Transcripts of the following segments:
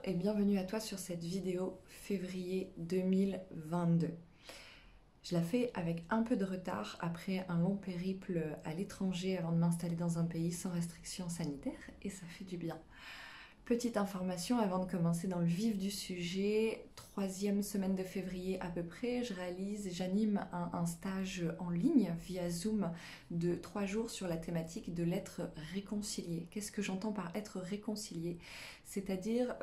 et bienvenue à toi sur cette vidéo février 2022. Je la fais avec un peu de retard après un long périple à l'étranger avant de m'installer dans un pays sans restrictions sanitaires et ça fait du bien. Petite information avant de commencer dans le vif du sujet, troisième semaine de février à peu près, j'anime un stage en ligne via Zoom de 3 jours sur la thématique de l'être réconcilié. Qu'est-ce que j'entends par être réconcilié? C'est-à-dire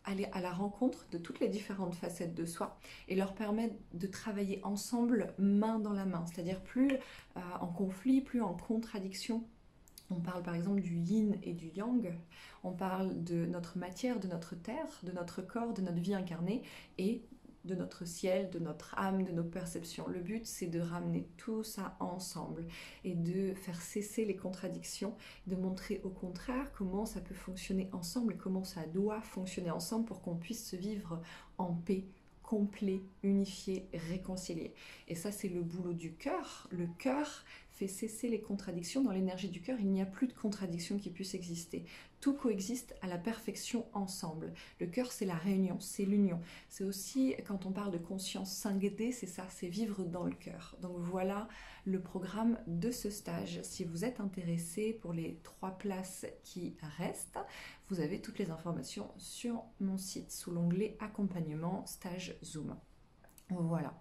aller à la rencontre de toutes les différentes facettes de soi et leur permettre de travailler ensemble main dans la main, c'est-à-dire plus en conflit, plus en contradiction. On parle par exemple du yin et du yang, on parle de notre matière, de notre terre, de notre corps, de notre vie incarnée et de notre ciel, de notre âme, de nos perceptions. Le but, c'est de ramener tout ça ensemble et de faire cesser les contradictions, de montrer au contraire comment ça peut fonctionner ensemble et comment ça doit fonctionner ensemble pour qu'on puisse se vivre en paix, complet, unifié, réconcilié. Et ça, c'est le boulot du cœur. Le cœur fait cesser les contradictions. Dans l'énergie du cœur, il n'y a plus de contradictions qui puissent exister. Tout coexiste à la perfection ensemble. Le cœur, c'est la réunion, c'est l'union. C'est aussi, quand on parle de conscience 5D, c'est ça, c'est vivre dans le cœur. Donc voilà le programme de ce stage. Si vous êtes intéressé pour les 3 places qui restent, vous avez toutes les informations sur mon site sous l'onglet accompagnement stage Zoom. Voilà.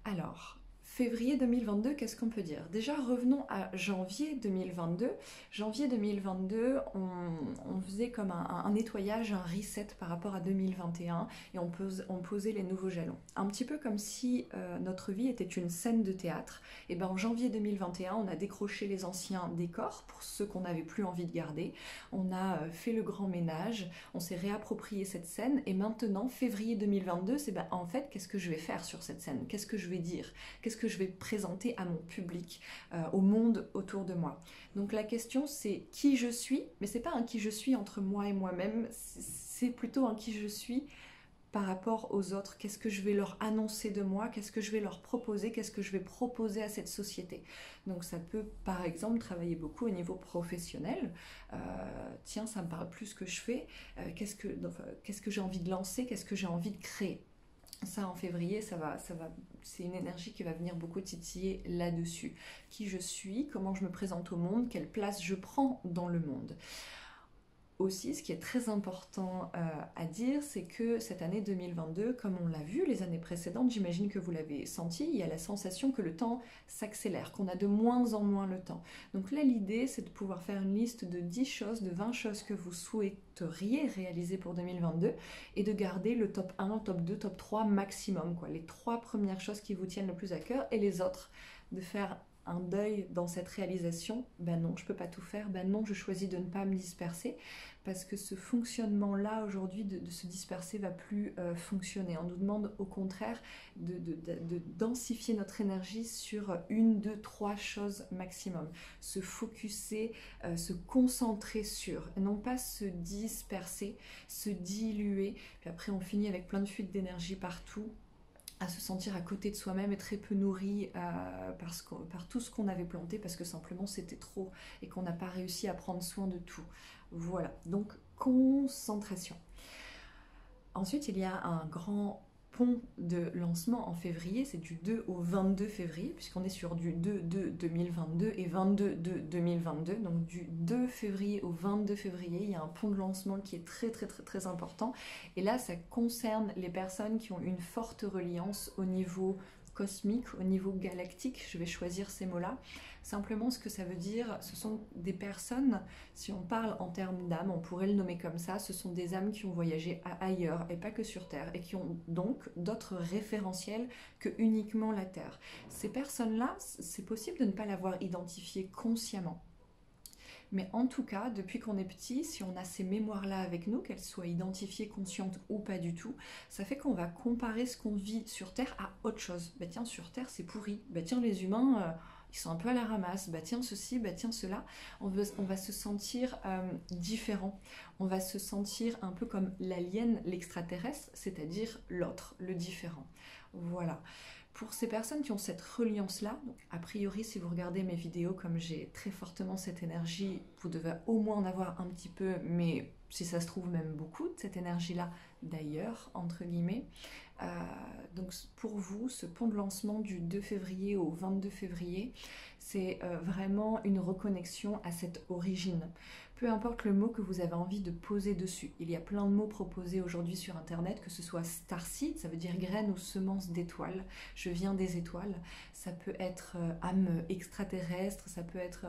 Alors, février 2022, qu'est-ce qu'on peut dire? Déjà, revenons à janvier 2022. Janvier 2022, on faisait comme un nettoyage, un reset par rapport à 2021 et on posait les nouveaux jalons. Un petit peu comme si notre vie était une scène de théâtre. Et ben en janvier 2021, on a décroché les anciens décors pour ceux qu'on n'avait plus envie de garder. On a fait le grand ménage, on s'est réapproprié cette scène et maintenant, février 2022, c'est ben en fait, qu'est-ce que je vais faire sur cette scène? Qu'est-ce que je vais dire? Qu'est-ce que je vais présenter à mon public, au monde autour de moi. Donc la question c'est qui je suis, mais c'est pas un qui je suis entre moi et moi-même, c'est plutôt un qui je suis par rapport aux autres. Qu'est-ce que je vais leur annoncer de moi, qu'est-ce que je vais leur proposer, qu'est-ce que je vais proposer à cette société. Donc ça peut par exemple travailler beaucoup au niveau professionnel. Tiens, ça me parle plus ce que je fais, qu'est-ce que j'ai envie de lancer, qu'est-ce que j'ai envie de créer. Ça en février, c'est une énergie qui va venir beaucoup titiller là-dessus. Qui je suis, comment je me présente au monde, quelle place je prends dans le monde. Aussi, ce qui est très important à dire, c'est que cette année 2022, comme on l'a vu les années précédentes, j'imagine que vous l'avez senti, il y a la sensation que le temps s'accélère, qu'on a de moins en moins le temps. Donc là, l'idée, c'est de pouvoir faire une liste de 10 choses, de 20 choses que vous souhaiteriez réaliser pour 2022 et de garder le top 1, top 2, top 3 maximum, quoi. Les 3 premières choses qui vous tiennent le plus à cœur et les autres, de faire un deuil dans cette réalisation. Ben non, je peux pas tout faire, ben non, je choisis de ne pas me disperser parce que ce fonctionnement-là aujourd'hui de se disperser va plus fonctionner. On nous demande au contraire de densifier notre énergie sur 1, 2, 3 choses maximum. Se focuser, se concentrer sur, et non pas se disperser, se diluer, puis après on finit avec plein de fuites d'énergie partout, à se sentir à côté de soi-même et très peu nourri par tout ce qu'on avait planté parce que simplement c'était trop et qu'on n'a pas réussi à prendre soin de tout. Voilà, donc concentration. Ensuite, il y a un grand pont de lancement en février, c'est du 2 au 22 février, puisqu'on est sur du 2-2-2022 et 22-2-2022, donc du 2 février au 22 février, il y a un pont de lancement qui est très important, et là ça concerne les personnes qui ont une forte reliance au niveau cosmique, au niveau galactique, je vais choisir ces mots-là. Simplement, ce que ça veut dire, ce sont des personnes, si on parle en termes d'âme, on pourrait le nommer comme ça, ce sont des âmes qui ont voyagé ailleurs et pas que sur Terre et qui ont donc d'autres référentiels que uniquement la Terre. Ces personnes-là, c'est possible de ne pas l'avoir identifié consciemment. Mais en tout cas, depuis qu'on est petit, si on a ces mémoires-là avec nous, qu'elles soient identifiées, conscientes ou pas du tout, ça fait qu'on va comparer ce qu'on vit sur Terre à autre chose. Bah tiens, sur Terre, c'est pourri. Bah tiens, les humains, ils sont un peu à la ramasse. Bah tiens, ceci, bah tiens, cela. On va se sentir différent. On va se sentir un peu comme l'alien, l'extraterrestre, c'est-à-dire l'autre, le différent. Voilà. Pour ces personnes qui ont cette reliance-là, a priori, si vous regardez mes vidéos, comme j'ai très fortement cette énergie, vous devez au moins en avoir un petit peu, mais si ça se trouve même beaucoup de cette énergie-là d'ailleurs, entre guillemets. Donc pour vous, ce pont de lancement du 2 février au 22 février, c'est vraiment une reconnexion à cette origine. Peu importe le mot que vous avez envie de poser dessus. Il y a plein de mots proposés aujourd'hui sur Internet, que ce soit starseed, ça veut dire graine ou semence d'étoiles. Je viens des étoiles. Ça peut être âme extraterrestre, ça peut être...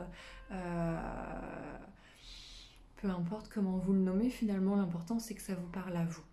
peu importe comment vous le nommez, finalement, l'important c'est que ça vous parle à vous.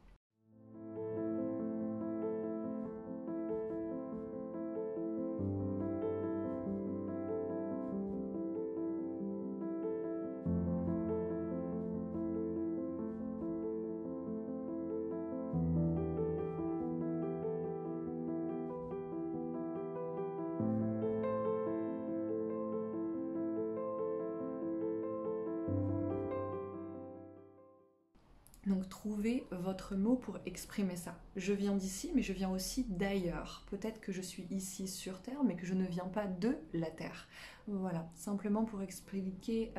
Donc trouvez votre mot pour exprimer ça. Je viens d'ici, mais je viens aussi d'ailleurs. Peut-être que je suis ici sur Terre, mais que je ne viens pas de la Terre. Voilà, simplement pour expliquer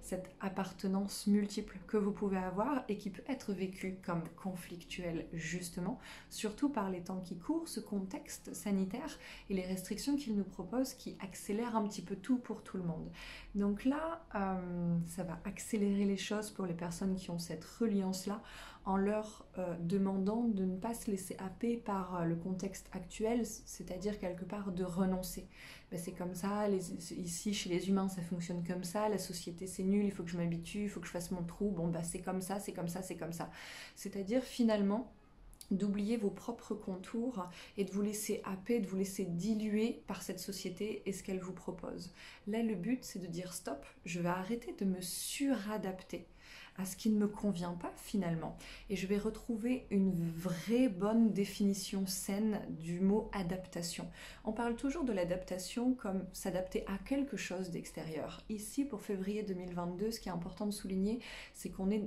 cette appartenance multiple que vous pouvez avoir et qui peut être vécue comme conflictuelle justement, surtout par les temps qui courent, ce contexte sanitaire et les restrictions qu'il nous propose qui accélèrent un petit peu tout pour tout le monde. Donc là, ça va accélérer les choses pour les personnes qui ont cette reliance-là en leur demandant de ne pas se laisser happer par le contexte actuel, c'est-à-dire quelque part de renoncer. Ben c'est comme ça, ici chez les humains ça fonctionne comme ça, la société c'est nul, il faut que je m'habitue, il faut que je fasse mon trou, bon bah c'est comme ça, c'est comme ça, c'est comme ça. C'est-à-dire finalement d'oublier vos propres contours et de vous laisser happer, de vous laisser diluer par cette société et ce qu'elle vous propose. Là, le but, c'est de dire stop, je vais arrêter de me suradapter à ce qui ne me convient pas finalement. Et je vais retrouver une vraie bonne définition saine du mot adaptation. On parle toujours de l'adaptation comme s'adapter à quelque chose d'extérieur. Ici, pour février 2022, ce qui est important de souligner, c'est qu'on est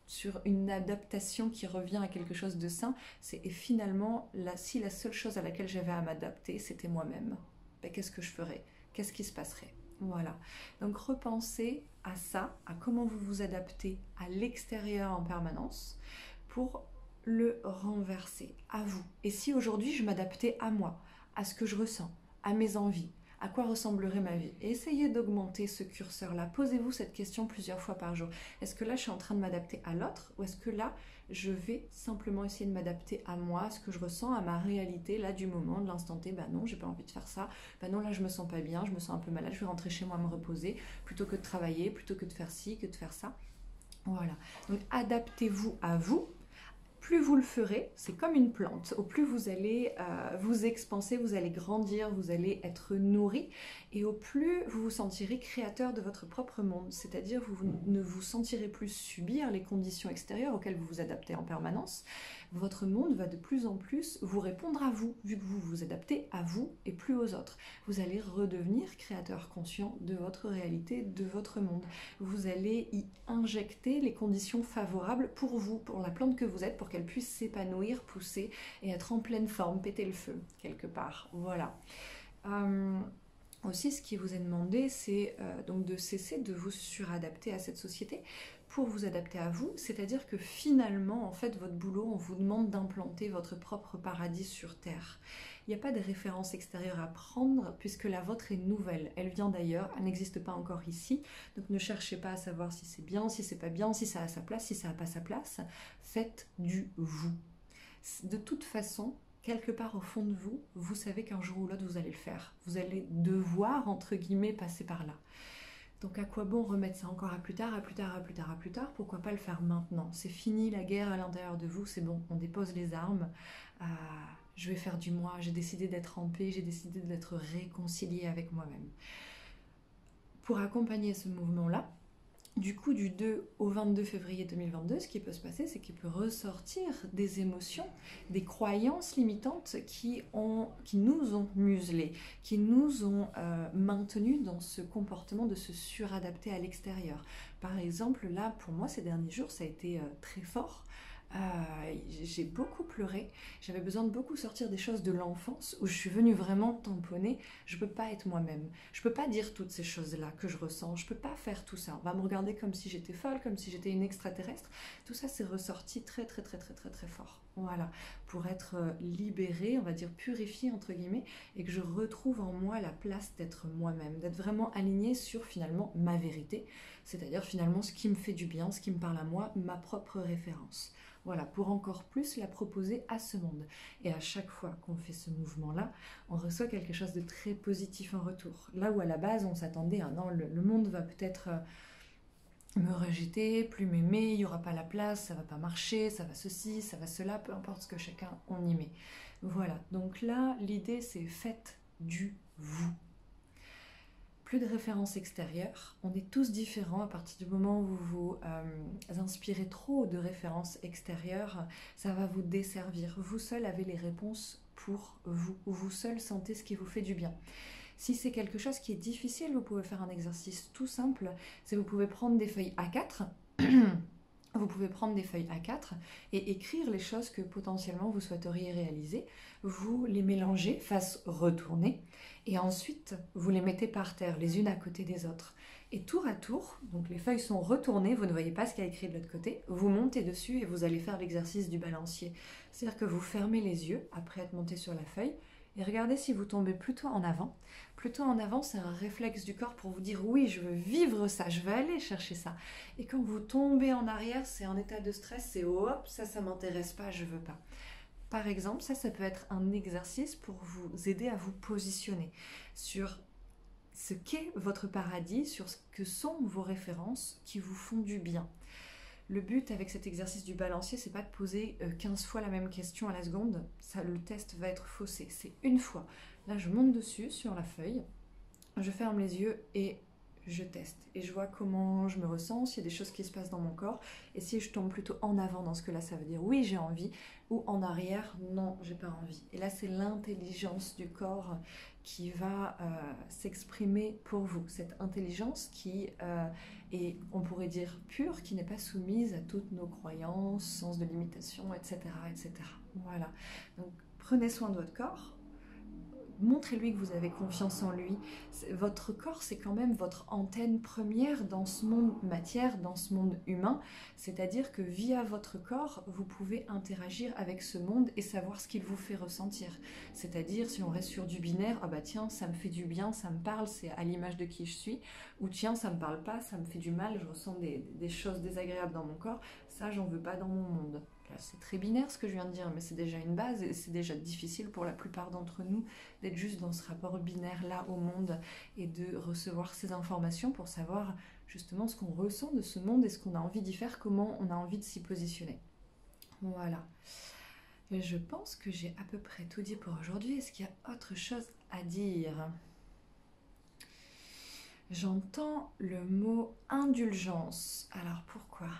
sur une adaptation qui revient à quelque chose de sain, et finalement, si la seule chose à laquelle j'avais à m'adapter, c'était moi-même, ben, qu'est-ce que je ferais? Qu'est-ce qui se passerait? Voilà. Donc repensez à ça, à comment vous vous adaptez à l'extérieur en permanence pour le renverser à vous. Et si aujourd'hui je m'adaptais à moi, à ce que je ressens, à mes envies, à quoi ressemblerait ma vie? Et essayez d'augmenter ce curseur-là. Posez-vous cette question plusieurs fois par jour. Est-ce que là, je suis en train de m'adapter à l'autre? Ou est-ce que là, je vais simplement essayer de m'adapter à moi, à ce que je ressens, à ma réalité, là, du moment, de l'instant T? Ben non, j'ai pas envie de faire ça. Ben non, là, je me sens pas bien, je me sens un peu malade, je vais rentrer chez moi me reposer, plutôt que de travailler, plutôt que de faire ci, que de faire ça. Voilà. Donc, adaptez-vous à vous. Plus vous le ferez, c'est comme une plante, au plus vous allez vous expanser, vous allez grandir, vous allez être nourri, et au plus vous vous sentirez créateur de votre propre monde, c'est-à-dire vous ne vous sentirez plus subir les conditions extérieures auxquelles vous vous adaptez en permanence. Votre monde va de plus en plus vous répondre à vous, vu que vous vous adaptez à vous et plus aux autres. Vous allez redevenir créateur conscient de votre réalité, de votre monde. Vous allez y injecter les conditions favorables pour vous, pour la plante que vous êtes, pour qu'elle puisse s'épanouir, pousser et être en pleine forme, péter le feu quelque part. Voilà. Aussi, ce qui vous est demandé, c'est donc de cesser de vous suradapter à cette société pour vous adapter à vous, c'est-à-dire que finalement, en fait, votre boulot, on vous demande d'implanter votre propre paradis sur Terre. Il n'y a pas de référence extérieure à prendre puisque la vôtre est nouvelle. Elle vient d'ailleurs, elle n'existe pas encore ici. Donc ne cherchez pas à savoir si c'est bien, si c'est pas bien, si ça a sa place, si ça n'a pas sa place. Faites du vous. De toute façon, quelque part au fond de vous, vous savez qu'un jour ou l'autre vous allez le faire. Vous allez devoir, entre guillemets, passer par là. Donc à quoi bon remettre ça encore à plus tard, à plus tard, à plus tard, à plus tard? Pourquoi pas le faire maintenant? C'est fini la guerre à l'intérieur de vous, c'est bon, on dépose les armes. Je vais faire du moi, j'ai décidé d'être en paix, j'ai décidé d'être réconciliée avec moi-même. Pour accompagner ce mouvement-là, du coup, du 2 au 22 février 2022, ce qui peut se passer, c'est qu'il peut ressortir des émotions, des croyances limitantes qui nous ont muselés, qui nous ont maintenus dans ce comportement de se suradapter à l'extérieur. Par exemple, là, pour moi, ces derniers jours, ça a été très fort. J'ai beaucoup pleuré, j'avais besoin de beaucoup sortir des choses de l'enfance où je suis venue vraiment tamponner. Je peux pas être moi-même, je peux pas dire toutes ces choses-là que je ressens, je peux pas faire tout ça. On va me regarder comme si j'étais folle, comme si j'étais une extraterrestre. Tout ça c'est ressorti très très très très très très fort. Voilà, pour être libérée, on va dire purifiée entre guillemets, et que je retrouve en moi la place d'être moi-même, d'être vraiment alignée sur finalement ma vérité, c'est-à-dire finalement ce qui me fait du bien, ce qui me parle à moi, ma propre référence. Voilà, pour encore plus la proposer à ce monde. Et à chaque fois qu'on fait ce mouvement-là, on reçoit quelque chose de très positif en retour. Là où à la base on s'attendait à non, le monde va peut-être me rejeter, plus m'aimer, il n'y aura pas la place, ça va pas marcher, ça va ceci, ça va cela, peu importe ce que chacun on y met. Voilà, donc là l'idée c'est faites du vous. Plus de références extérieures. On est tous différents à partir du moment où vous vous inspirez trop de références extérieures, ça va vous desservir. Vous seul avez les réponses pour vous. Vous seul sentez ce qui vous fait du bien. Si c'est quelque chose qui est difficile, vous pouvez faire un exercice tout simple. C'est vous pouvez prendre des feuilles A4. Vous pouvez prendre des feuilles A4 et écrire les choses que potentiellement vous souhaiteriez réaliser. Vous les mélangez face retournée et ensuite vous les mettez par terre les unes à côté des autres. Et tour à tour, donc les feuilles sont retournées, vous ne voyez pas ce qu'il y a écrit de l'autre côté, vous montez dessus et vous allez faire l'exercice du balancier. C'est-à-dire que vous fermez les yeux après être monté sur la feuille et regardez si vous tombez plutôt en avant. Plutôt en avant, c'est un réflexe du corps pour vous dire oui, je veux vivre ça, je veux aller chercher ça. Et quand vous tombez en arrière, c'est en état de stress, c'est hop, ça m'intéresse pas, je veux pas. Par exemple, ça peut être un exercice pour vous aider à vous positionner sur ce qu'est votre paradis, sur ce que sont vos références qui vous font du bien. Le but avec cet exercice du balancier, c'est pas de poser 15 fois la même question à la seconde. Ça, le test va être faussé. C'est une fois. Là, je monte dessus sur la feuille, je ferme les yeux et je teste. Et je vois comment je me ressens, s'il y a des choses qui se passent dans mon corps. Et si je tombe plutôt en avant dans ce que là, ça veut dire oui, j'ai envie. Ou en arrière, non, j'ai pas envie. Et là, c'est l'intelligence du corps qui va s'exprimer pour vous. Cette intelligence qui est, on pourrait dire, pure, qui n'est pas soumise à toutes nos croyances, sens de limitation, etc., etc. Voilà. Donc, prenez soin de votre corps. Montrez-lui que vous avez confiance en lui. Votre corps, c'est quand même votre antenne première dans ce monde matière, dans ce monde humain. C'est-à-dire que via votre corps, vous pouvez interagir avec ce monde et savoir ce qu'il vous fait ressentir. C'est-à-dire, si on reste sur du binaire, ah bah tiens, ça me fait du bien, ça me parle, c'est à l'image de qui je suis. Ou tiens, ça me parle pas, ça me fait du mal, je ressens des choses désagréables dans mon corps. Ça, j'en veux pas dans mon monde. C'est très binaire ce que je viens de dire, mais c'est déjà une base et c'est déjà difficile pour la plupart d'entre nous d'être juste dans ce rapport binaire là au monde et de recevoir ces informations pour savoir justement ce qu'on ressent de ce monde et ce qu'on a envie d'y faire, comment on a envie de s'y positionner. Voilà. Et je pense que j'ai à peu près tout dit pour aujourd'hui. Est-ce qu'il y a autre chose à dire ? J'entends le mot indulgence. Alors pourquoi ?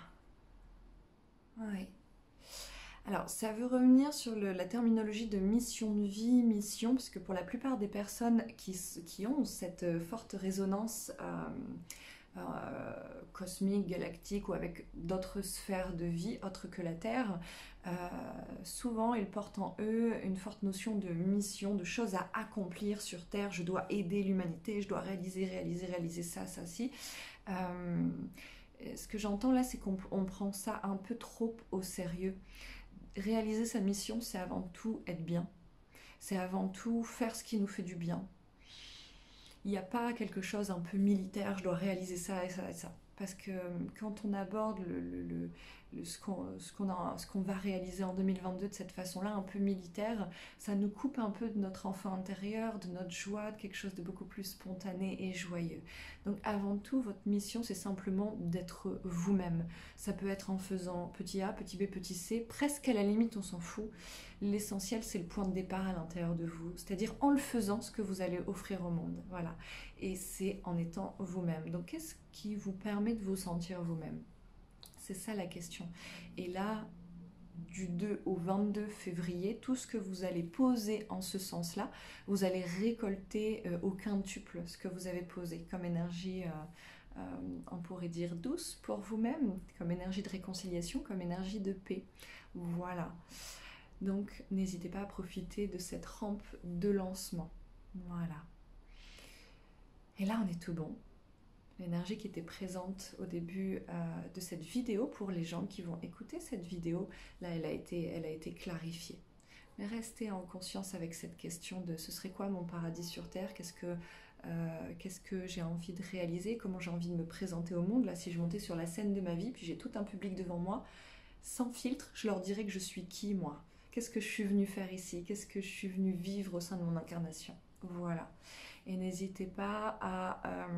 Oui. Alors, ça veut revenir sur la terminologie de mission de vie, mission, parce que pour la plupart des personnes qui ont cette forte résonance cosmique, galactique ou avec d'autres sphères de vie autres que la Terre, souvent ils portent en eux une forte notion de mission, de choses à accomplir sur Terre. Je dois aider l'humanité, je dois réaliser ça, ci. Ce que j'entends là, c'est qu'on prend ça un peu trop au sérieux. Réaliser sa mission, c'est avant tout être bien. C'est avant tout faire ce qui nous fait du bien. Il n'y a pas quelque chose un peu militaire, je dois réaliser ça et ça et ça. Parce que quand on aborde ce qu'on va réaliser en 2022 de cette façon-là, un peu militaire, ça nous coupe un peu de notre enfant intérieur, de notre joie, de quelque chose de beaucoup plus spontané et joyeux. Donc avant tout, votre mission, c'est simplement d'être vous-même. Ça peut être en faisant petit A, petit B, petit C, presque à la limite, on s'en fout. L'essentiel, c'est le point de départ à l'intérieur de vous, c'est-à-dire en le faisant ce que vous allez offrir au monde. Voilà. Et c'est en étant vous-même. Donc qu'est-ce qui vous permet de vous sentir vous-même ? C'est ça la question. Et là, du 2 au 22 février, tout ce que vous allez poser en ce sens-là, vous allez récolter au quintuple ce que vous avez posé comme énergie on pourrait dire douce pour vous-même, comme énergie de réconciliation, comme énergie de paix. Voilà. Donc n'hésitez pas à profiter de cette rampe de lancement. Voilà. Et là, on est tout bon. L'énergie qui était présente au début de cette vidéo, pour les gens qui vont écouter cette vidéo, là, elle a été clarifiée. Mais restez en conscience avec cette question de ce serait quoi mon paradis sur Terre, qu'est-ce que j'ai envie de réaliser, comment j'ai envie de me présenter au monde. Là, si je montais sur la scène de ma vie, puis j'ai tout un public devant moi, sans filtre, je leur dirais que je suis qui, moi? Qu'est-ce que je suis venue faire ici? Qu'est-ce que je suis venue vivre au sein de mon incarnation? Voilà. Et n'hésitez pas à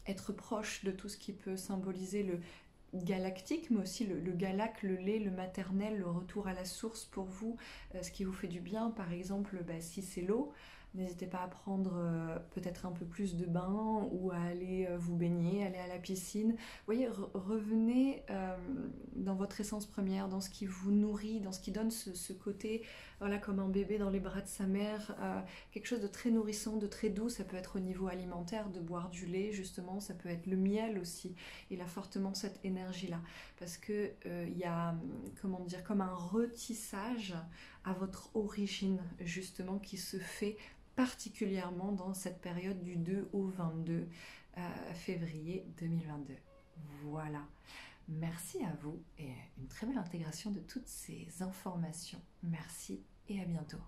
être proche de tout ce qui peut symboliser le galactique, mais aussi le galac, le lait, le maternel, le retour à la source pour vous, ce qui vous fait du bien. Par exemple, si c'est l'eau, n'hésitez pas à prendre peut-être un peu plus de bain ou à aller vous baigner, aller à la piscine. Vous voyez, revenez dans votre essence première, dans ce qui vous nourrit, dans ce qui donne ce côté, voilà, comme un bébé dans les bras de sa mère, quelque chose de très nourrissant, de très doux. Ça peut être au niveau alimentaire, de boire du lait justement, ça peut être le miel aussi. Il a fortement cette énergie-là, parce que il y a, comment dire, comme un retissage à votre origine justement qui se fait particulièrement dans cette période du 2 au 22 février 2022. Voilà. Merci à vous et une très belle intégration de toutes ces informations. Merci et à bientôt.